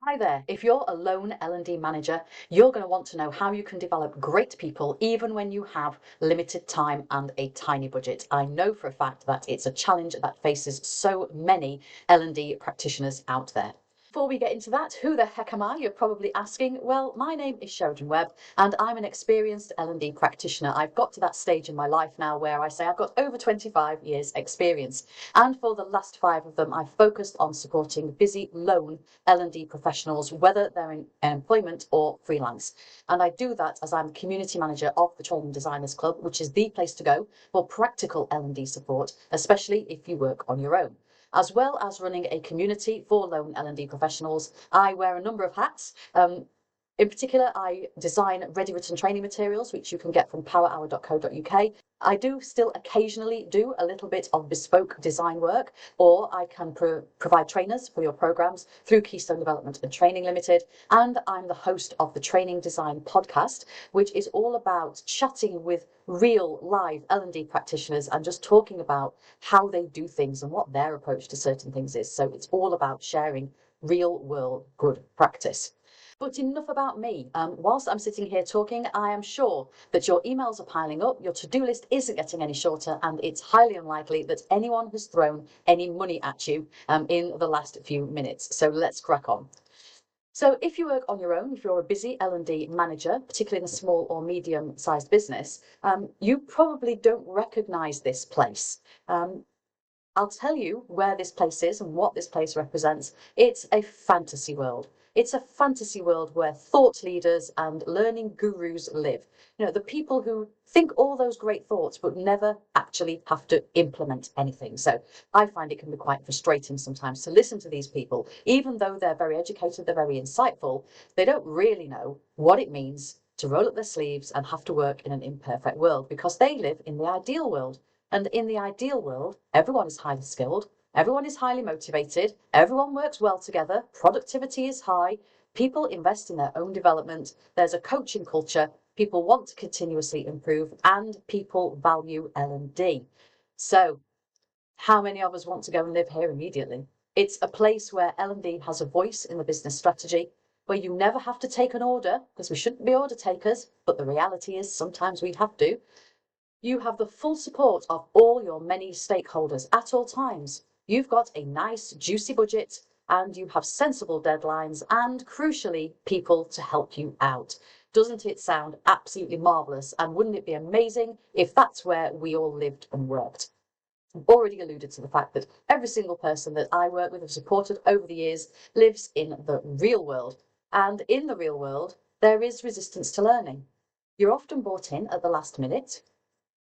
Hi there. If you're a lone L&D manager, you're going to want to know how you can develop great people even when you have limited time and a tiny budget. I know for a fact that it's a challenge that faces so many L&D practitioners out there. Before we get into that, who the heck am I? You're probably asking. Well, my name is Sheridan Webb and I'm an experienced L&D practitioner. I've got to that stage in my life now where I say I've got over 25 years experience. And for the last 5 of them, I've focused on supporting busy lone L&D professionals, whether they're in employment or freelance. And I do that as I'm the community manager of the Training Designers Club, which is the place to go for practical L&D support, especially if you work on your own. As well as running a community for lone L&D professionals, I wear a number of hats. In particular, I design ready written training materials, which you can get from powerhour.co.uk. I do still occasionally do a little bit of bespoke design work, or I can provide trainers for your programs through Keystone Development and Training Limited. And I'm the host of the Training Design podcast, which is all about chatting with real live L&D practitioners and just talking about how they do things and what their approach to certain things is. So it's all about sharing real world good practice. But enough about me. Whilst I'm sitting here talking, I am sure that your emails are piling up, your to-do list isn't getting any shorter, and it's highly unlikely that anyone has thrown any money at you in the last few minutes. So let's crack on. So if you work on your own, if you're a busy L&D manager, particularly in a small or medium-sized business, you probably don't recognise this place. I'll tell you where this place is and what this place represents. It's a fantasy world. It's a fantasy world where thought leaders and learning gurus live. You know, the people who think all those great thoughts but never actually have to implement anything. So I find it can be quite frustrating sometimes to listen to these people. Even though they're very educated, they're very insightful, they don't really know what it means to roll up their sleeves and have to work in an imperfect world because they live in the ideal world. And in the ideal world, everyone is highly skilled, everyone is highly motivated, everyone works well together, productivity is high, people invest in their own development, there's a coaching culture, people want to continuously improve, and people value L&D. So, how many of us want to go and live here immediately? It's a place where L&D has a voice in the business strategy, where you never have to take an order, because we shouldn't be order takers, but the reality is sometimes we have to. You have the full support of all your many stakeholders at all times. You've got a nice, juicy budget, and you have sensible deadlines and, crucially, people to help you out. Doesn't it sound absolutely marvellous? And wouldn't it be amazing if that's where we all lived and worked? I've already alluded to the fact that every single person that I work with, have supported over the years, lives in the real world. And in the real world, there is resistance to learning. You're often brought in at the last minute.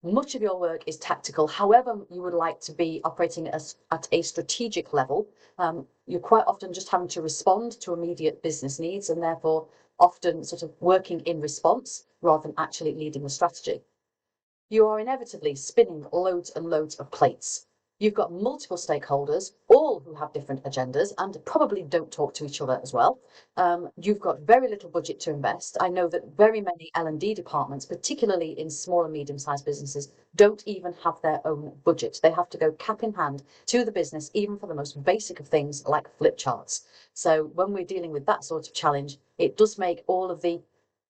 Much of your work is tactical. However, you would like to be operating at a strategic level. You're quite often just having to respond to immediate business needs and therefore often sort of working in response rather than actually leading the strategy. You are inevitably spinning loads and loads of plates. You've got multiple stakeholders, all who have different agendas and probably don't talk to each other as well. You've got very little budget to invest. I know that very many L&D departments, particularly in small and medium-sized businesses, don't even have their own budget. They have to go cap in hand to the business, even for the most basic of things like flip charts. So when we're dealing with that sort of challenge, it does make all of the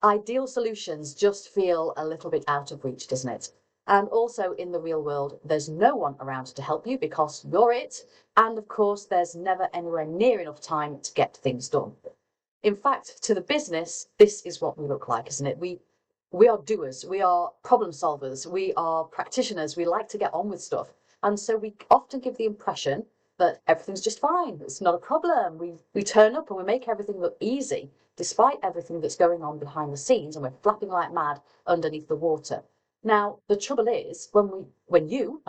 ideal solutions just feel a little bit out of reach, doesn't it? And also in the real world, there's no one around to help you because you're it. And of course, there's never anywhere near enough time to get things done. In fact, to the business, this is what we look like, isn't it? We are doers, we are problem solvers, we are practitioners, we like to get on with stuff. And so we often give the impression that everything's just fine, it's not a problem. We turn up and we make everything look easy, despite everything that's going on behind the scenes, and we're flapping like mad underneath the water. Now, the trouble is, when you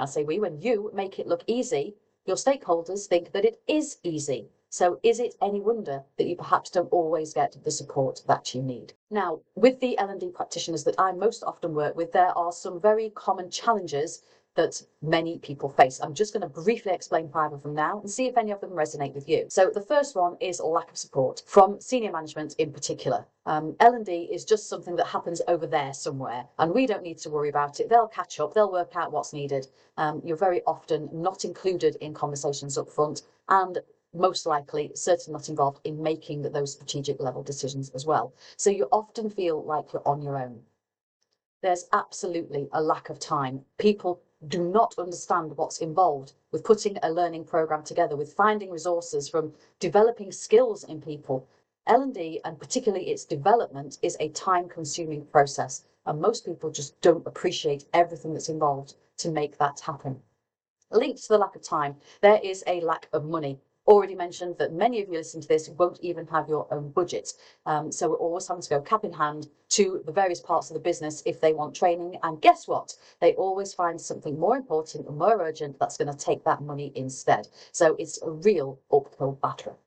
make it look easy, your stakeholders think that it is easy. So is it any wonder that you perhaps don't always get the support that you need? Now, with the L&D practitioners that I most often work with, there are some very common challenges that many people face. I'm just going to briefly explain 5 of them now and see if any of them resonate with you. So the first one is lack of support from senior management in particular. L&D is just something that happens over there somewhere and we don't need to worry about it. They'll catch up, they'll work out what's needed. You're very often not included in conversations up front, and most likely certainly not involved in making those strategic level decisions as well. So you often feel like you're on your own. There's absolutely a lack of time. People do not understand what's involved with putting a learning program together, with finding resources, from developing skills in people. L&D, and particularly its development, is a time-consuming process, and most people just don't appreciate everything that's involved to make that happen. Linked to the lack of time, there is a lack of money. Already mentioned that many of you listening to this won't even have your own budget. So we're always having to go cap in hand to the various parts of the business if they want training. And guess what? They always find something more important and more urgent that's going to take that money instead. So it's a real uphill battle.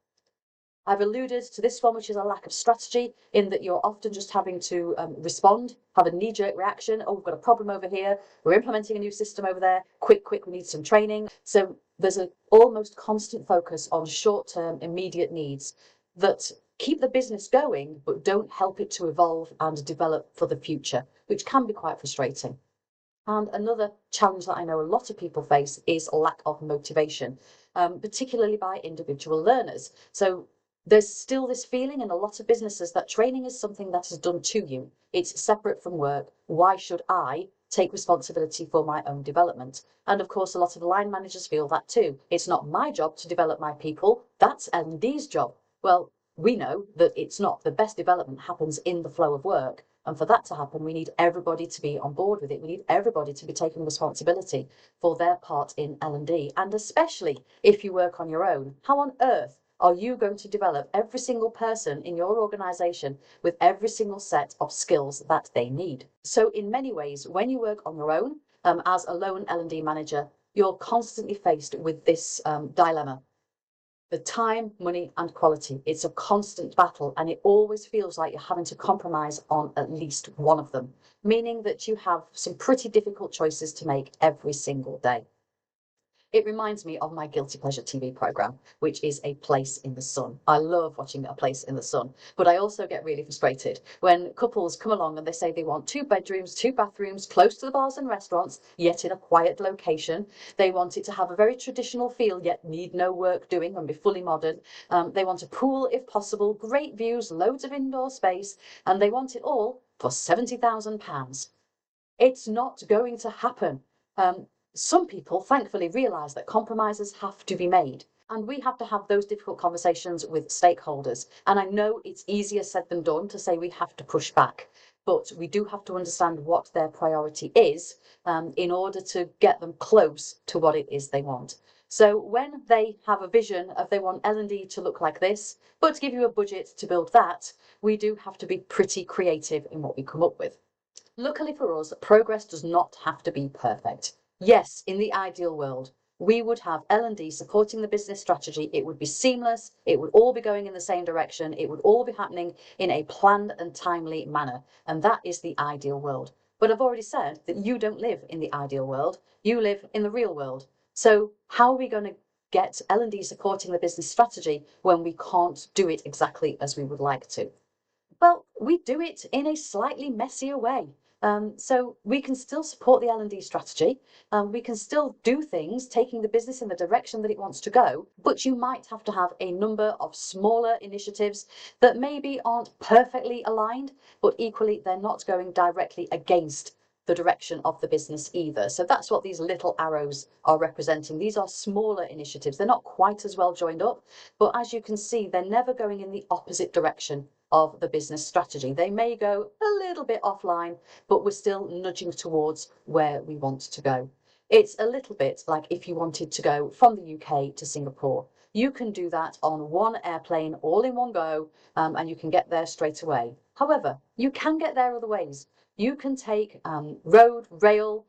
I've alluded to this one, which is a lack of strategy, in that you're often just having to respond, have a knee-jerk reaction. Oh, we've got a problem over here. We're implementing a new system over there. Quick, we need some training. So there's an almost constant focus on short-term, immediate needs that keep the business going, but don't help it to evolve and develop for the future, which can be quite frustrating. And another challenge that I know a lot of people face is lack of motivation, particularly by individual learners. So there's still this feeling in a lot of businesses that training is something that is done to you. It's separate from work. Why should I take responsibility for my own development? And of course, a lot of line managers feel that too. It's not my job to develop my people. That's L&D's job. Well, we know that it's not. The best development happens in the flow of work. And for that to happen, we need everybody to be on board with it. We need everybody to be taking responsibility for their part in L&D. And especially if you work on your own, how on earth are you going to develop every single person in your organisation with every single set of skills that they need? So in many ways, when you work on your own, as a lone L&D manager, you're constantly faced with this dilemma. The time, money, and quality. It's a constant battle, and it always feels like you're having to compromise on at least one of them, meaning that you have some pretty difficult choices to make every single day. It reminds me of my guilty pleasure TV program, which is A Place in the Sun. I love watching A Place in the Sun, but I also get really frustrated when couples come along and they say they want 2 bedrooms, 2 bathrooms, close to the bars and restaurants, yet in a quiet location. They want it to have a very traditional feel, yet need no work doing and be fully modern. They want a pool if possible, great views, loads of indoor space, and they want it all for £70,000. It's not going to happen. Some people thankfully realise that compromises have to be made, and we have to have those difficult conversations with stakeholders. And I know it's easier said than done to say we have to push back, but we do have to understand what their priority is in order to get them close to what it is they want. So when they have a vision of they want L&D to look like this, but to give you a budget to build that, we do have to be pretty creative in what we come up with. Luckily for us, progress does not have to be perfect. Yes, in the ideal world, we would have L&D supporting the business strategy. It would be seamless. It would all be going in the same direction. It would all be happening in a planned and timely manner. And that is the ideal world. But I've already said that you don't live in the ideal world. You live in the real world. So how are we going to get L&D supporting the business strategy when we can't do it exactly as we would like to? Well, we do it in a slightly messier way. So we can still support the L&D strategy. We can still do things, taking the business in the direction that it wants to go, but you might have to have a number of smaller initiatives that maybe aren't perfectly aligned, but equally they're not going directly against the direction of the business either. So that's what these little arrows are representing. These are smaller initiatives. They're not quite as well joined up, but as you can see, they're never going in the opposite direction of the business strategy. They may go a little bit offline, but we're still nudging towards where we want to go. It's a little bit like if you wanted to go from the UK to Singapore. You can do that on one airplane all in one go, and you can get there straight away. However, you can get there other ways. You can take road, rail,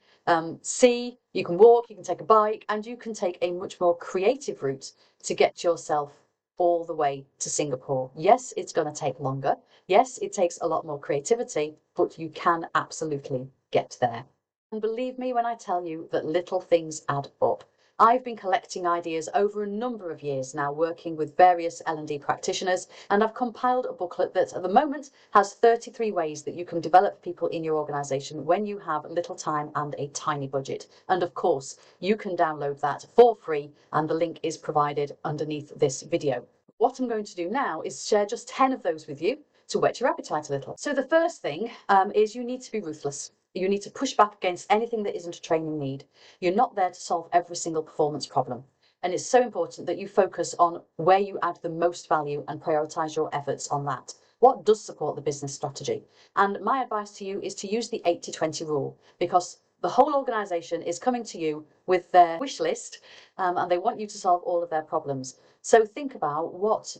sea, you can walk, you can take a bike, and you can take a much more creative route to get yourself all the way to Singapore. Yes, it's going to take longer. Yes, it takes a lot more creativity, but you can absolutely get there. And believe me when I tell you that little things add up. I've been collecting ideas over a number of years now, working with various L&D practitioners, and I've compiled a booklet that at the moment has 33 ways that you can develop people in your organisation when you have little time and a tiny budget. And of course, you can download that for free, and the link is provided underneath this video. What I'm going to do now is share just 10 of those with you to whet your appetite a little. So the first thing is you need to be ruthless. You need to push back against anything that isn't a training need. You're not there to solve every single performance problem. And it's so important that you focus on where you add the most value and prioritise your efforts on that. What does support the business strategy? And my advice to you is to use the 80-20 rule, because the whole organisation is coming to you with their wish list and they want you to solve all of their problems. So think about what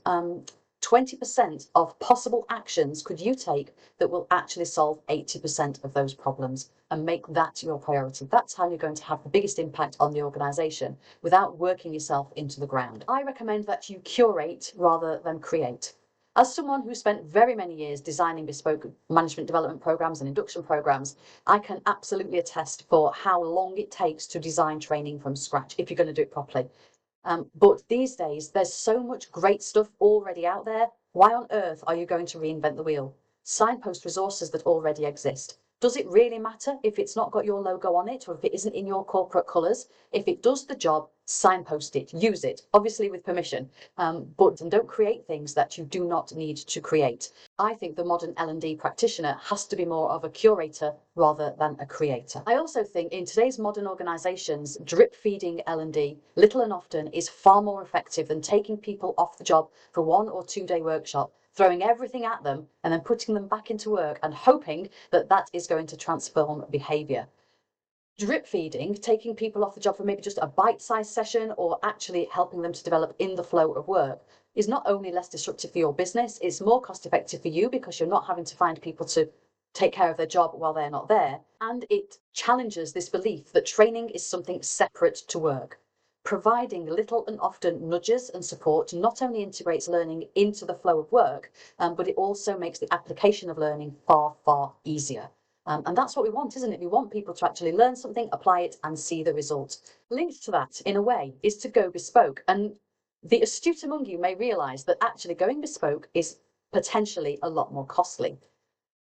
20% of possible actions could you take that will actually solve 80% of those problems, and make that your priority. That's how you're going to have the biggest impact on the organisation without working yourself into the ground. I recommend that you curate rather than create. As someone who spent very many years designing bespoke management development programs and induction programs, I can absolutely attest for how long it takes to design training from scratch if you're going to do it properly. But these days, there's so much great stuff already out there. Why on earth are you going to reinvent the wheel? Signpost resources that already exist. Does it really matter if it's not got your logo on it, or if it isn't in your corporate colours? If it does the job, signpost it, use it, obviously with permission, but don't create things that you do not need to create. I think the modern L&D practitioner has to be more of a curator rather than a creator. I also think in today's modern organisations, drip feeding L&D little and often is far more effective than taking people off the job for 1 or 2 day workshop, throwing everything at them and then putting them back into work and hoping that that is going to transform behaviour. Drip feeding, taking people off the job for maybe just a bite-sized session or actually helping them to develop in the flow of work, is not only less disruptive for your business, it's more cost effective for you because you're not having to find people to take care of their job while they're not there. And it challenges this belief that training is something separate to work. Providing little and often nudges and support not only integrates learning into the flow of work, but it also makes the application of learning far, far easier. And that's what we want, isn't it? We want people to actually learn something, apply it, and see the result. Linked to that, in a way, is to go bespoke. And the astute among you may realise that actually going bespoke is potentially a lot more costly.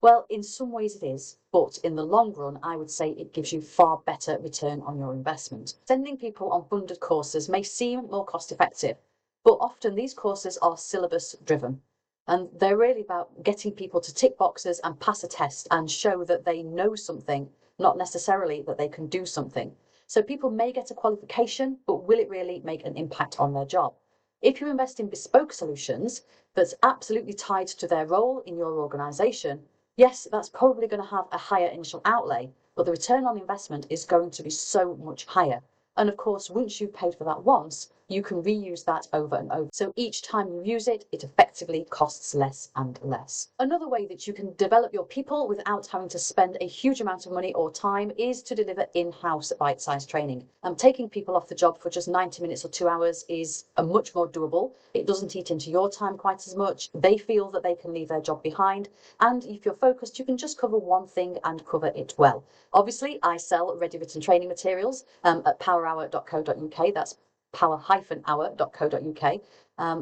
Well, in some ways it is, but in the long run, I would say it gives you far better return on your investment. Sending people on funded courses may seem more cost effective, but often these courses are syllabus driven. And they're really about getting people to tick boxes and pass a test and show that they know something, not necessarily that they can do something. So people may get a qualification, but will it really make an impact on their job? If you invest in bespoke solutions that's absolutely tied to their role in your organisation, yes, that's probably going to have a higher initial outlay, but the return on investment is going to be so much higher. And of course, once you've paid for that once, you can reuse that over and over. So each time you use it, it effectively costs less and less. Another way that you can develop your people without having to spend a huge amount of money or time is to deliver in-house bite-sized training. Taking people off the job for just 90 minutes or 2 hours is a much more doable. It doesn't eat into your time quite as much. They feel that they can leave their job behind. And if you're focused, you can just cover one thing and cover it well. Obviously, I sell ready written training materials at powerhour.co.uk. That's power-hour.co.uk,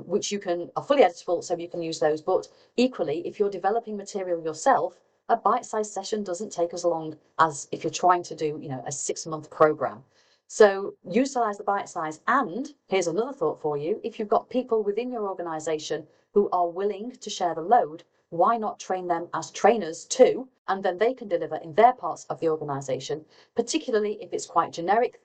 which you can are fully editable, so you can use those. But equally, if you're developing material yourself, a bite-sized session doesn't take as long as if you're trying to do, a 6-month program. So utilize the bite size. And here's another thought for you: if you've got people within your organization who are willing to share the load, why not train them as trainers too? And then they can deliver in their parts of the organization, particularly if it's quite generic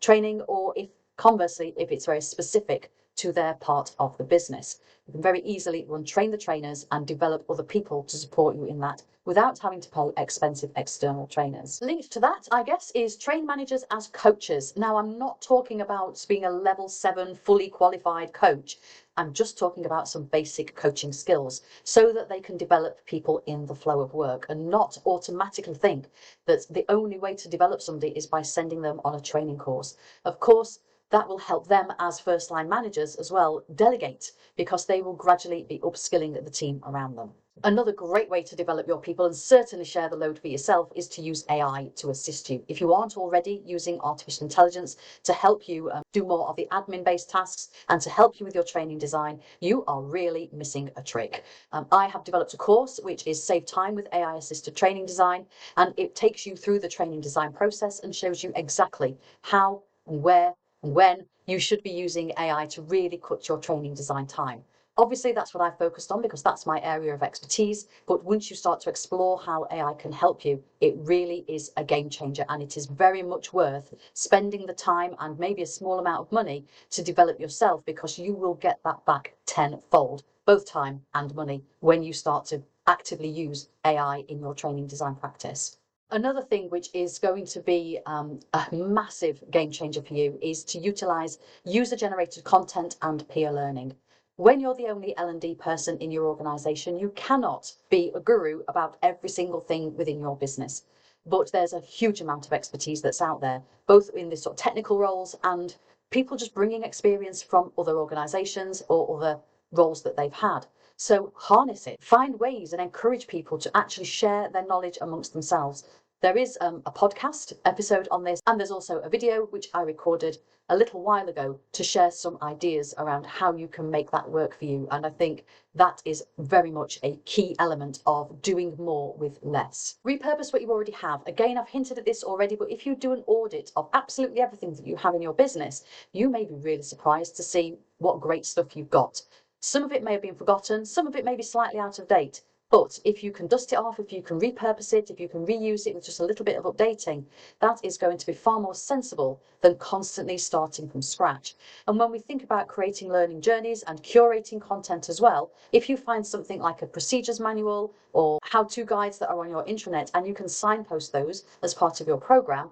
training, or if conversely, if it's very specific to their part of the business. You can very easily train the trainers and develop other people to support you in that without having to pay expensive external trainers. Linked to that, I guess, is train managers as coaches. Now, I'm not talking about being a level 7 fully qualified coach. I'm just talking about some basic coaching skills so that they can develop people in the flow of work and not automatically think that the only way to develop somebody is by sending them on a training course. Of course, that will help them as first line managers as well delegate, because they will gradually be upskilling the team around them. Another great way to develop your people and certainly share the load for yourself is to use AI to assist you. If you aren't already using artificial intelligence to help you do more of the admin-based tasks and to help you with your training design, you are really missing a trick. I have developed a course which is Save Time with AI Assisted Training Design, and it takes you through the training design process and shows you exactly how and where and when you should be using AI to really cut your training design time. Obviously, that's what I focused on because that's my area of expertise. But once you start to explore how AI can help you, it really is a game changer, and it is very much worth spending the time and maybe a small amount of money to develop yourself, because you will get that back tenfold, both time and money, when you start to actively use AI in your training design practice. Another thing which is going to be a massive game changer for you is to utilize user-generated content and peer learning. When you're the only L&D person in your organization, you cannot be a guru about every single thing within your business. But there's a huge amount of expertise that's out there, both in the sort of technical roles and people just bringing experience from other organizations or other roles that they've had. So harness it, find ways and encourage people to actually share their knowledge amongst themselves. There is a podcast episode on this, and there's also a video which I recorded a little while ago to share some ideas around how you can make that work for you. And I think that is very much a key element of doing more with less. Repurpose what you already have. Again, I've hinted at this already, but if you do an audit of absolutely everything that you have in your business, you may be really surprised to see what great stuff you've got. Some of it may have been forgotten, some of it may be slightly out of date. But if you can dust it off, if you can repurpose it, if you can reuse it with just a little bit of updating, that is going to be far more sensible than constantly starting from scratch. And when we think about creating learning journeys and curating content as well, if you find something like a procedures manual or how-to guides that are on your intranet and you can signpost those as part of your program,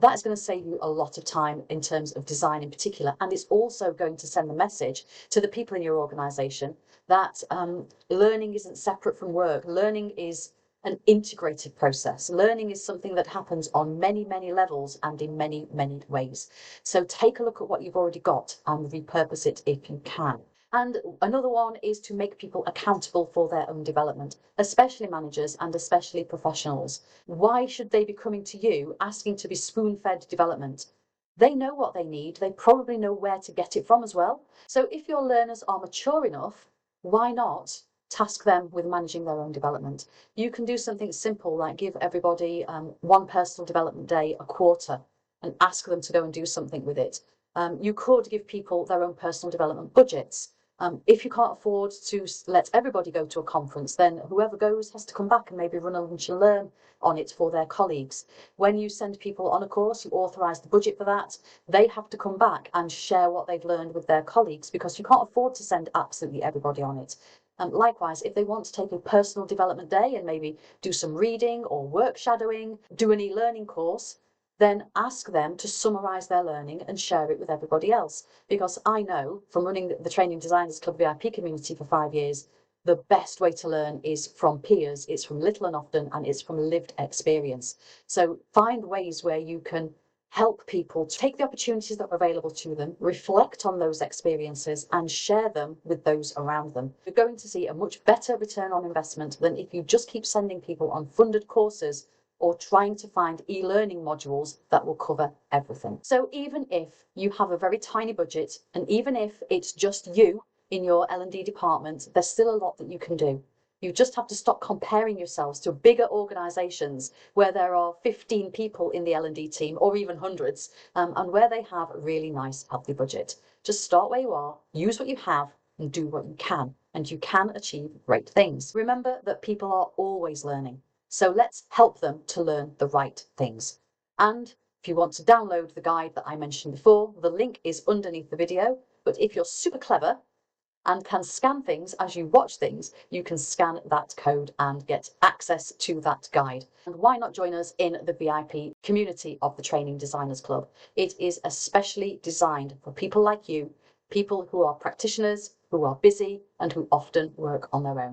that is going to save you a lot of time in terms of design in particular. And it's also going to send the message to the people in your organization that learning isn't separate from work. Learning is an integrated process. Learning is something that happens on many, many levels and in many, many ways. So take a look at what you've already got and repurpose it if you can. And another one is to make people accountable for their own development, especially managers and especially professionals. Why should they be coming to you asking to be spoon-fed development? They know what they need. They probably know where to get it from as well. So if your learners are mature enough, why not task them with managing their own development? You can do something simple like give everybody one personal development day a quarter and ask them to go and do something with it. You could give people their own personal development budgets. If you can't afford to let everybody go to a conference, then whoever goes has to come back and maybe run a lunch and learn on it for their colleagues. When you send people on a course, you authorise the budget for that. They have to come back and share what they've learned with their colleagues, because you can't afford to send absolutely everybody on it. Likewise, if they want to take a personal development day and maybe do some reading or work shadowing, do an e-learning course, then ask them to summarise their learning and share it with everybody else. Because I know from running the Training Designers Club VIP community for 5 years, the best way to learn is from peers, it's from little and often, and it's from lived experience. So find ways where you can help people to take the opportunities that are available to them, reflect on those experiences and share them with those around them. You're going to see a much better return on investment than if you just keep sending people on funded courses or trying to find e-learning modules that will cover everything. So even if you have a very tiny budget, and even if it's just you in your L&D department, there's still a lot that you can do. You just have to stop comparing yourselves to bigger organisations where there are 15 people in the L&D team, or even hundreds, and where they have a really nice, healthy budget. Just start where you are, use what you have, and do what you can, and you can achieve great things. Remember that people are always learning. So let's help them to learn the right things. And if you want to download the guide that I mentioned before, the link is underneath the video. But if you're super clever and can scan things as you watch things, you can scan that code and get access to that guide. And why not join us in the VIP community of the Training Designers Club? It is especially designed for people like you, people who are practitioners, who are busy, and who often work on their own.